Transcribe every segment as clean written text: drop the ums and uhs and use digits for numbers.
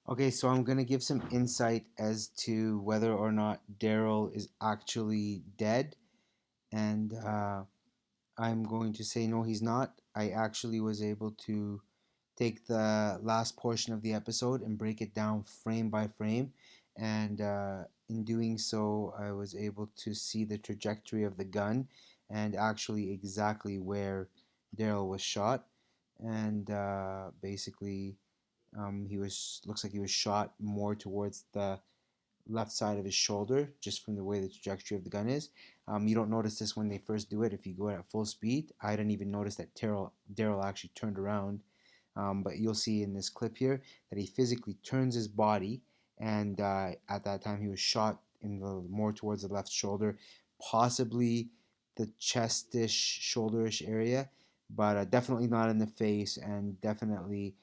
Okay, so I'm gonna give some insight as to whether or not Daryl is actually dead, and I'm going to say no, he's not. I actually was able to take the last portion of the episode and break it down frame by frame, and in doing so, I was able to see the trajectory of the gun and actually exactly where Daryl was shot, and basically he was looks like he was shot more towards the left side of his shoulder, just from the way the trajectory of the gun is. You don't notice this when they first do it. If you go at full speed, I didn't even notice that Daryl actually turned around. But you'll see in this clip here that he physically turns his body, and at that time he was shot in the more towards the left shoulder, possibly the chestish, shoulderish area, but definitely not in the face, and definitely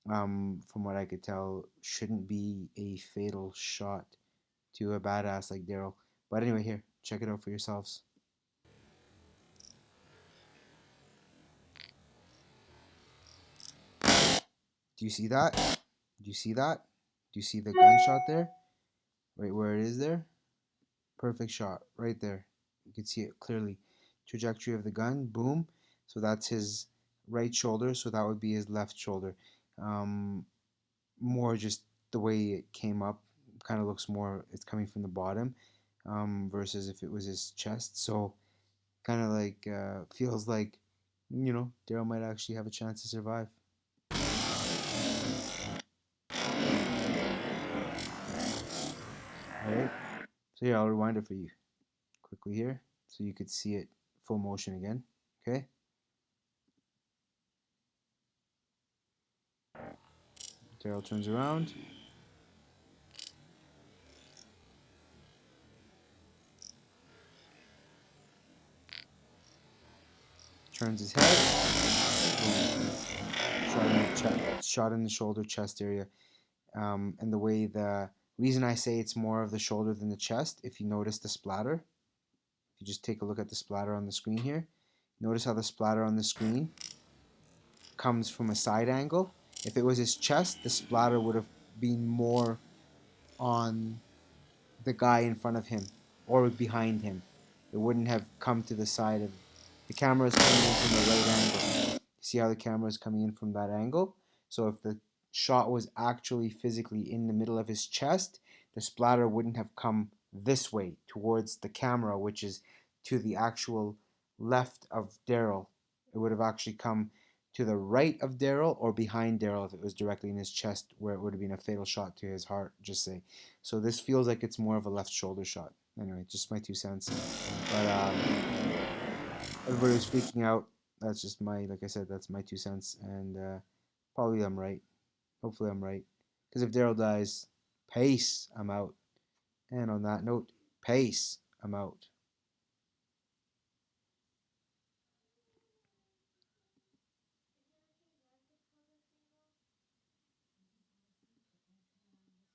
from what I could tell, shouldn't be a fatal shot to a badass like Daryl. But anyway, here, check it out for yourselves. Do you see that? Do you see that? Do you see the gunshot there? Right where it is there? Perfect shot, right there. You can see it clearly. Trajectory of the gun, boom. So that's his right shoulder, so that would be his left shoulder. Um, More just the way it came up, kind of looks more, it's coming from the bottom, versus if it was his chest. So kind of like feels like Daryl might actually have a chance to survive. All right. So here, I'll rewind it for you quickly here, so you could see it full motion again. Okay. Daryl turns around. Turns his head. Boom. Shot in the shoulder, chest area. And the way the reason I say it's more of the shoulder than the chest, if you notice the splatter, if you just take a look at the splatter on the screen here, notice how the splatter on the screen comes from a side angle. If it was his chest, the splatter would have been more on the guy in front of him or behind him. It wouldn't have come to the side of the camera is coming in from the right angle. See how the camera is coming in from that angle? So if the shot was actually physically in the middle of his chest, the splatter wouldn't have come this way towards the camera, which is to the actual left of Daryl. It would have actually come to the right of Daryl or behind Daryl if it was directly in his chest, where it would have been a fatal shot to his heart, just say. So this feels like it's more of a left shoulder shot. Anyway, just my 2 cents. But everybody was freaking out. That's just like I said, that's my 2 cents. And probably I'm right. Hopefully I'm right. Because if Daryl dies, peace, I'm out. And on that note, peace, I'm out.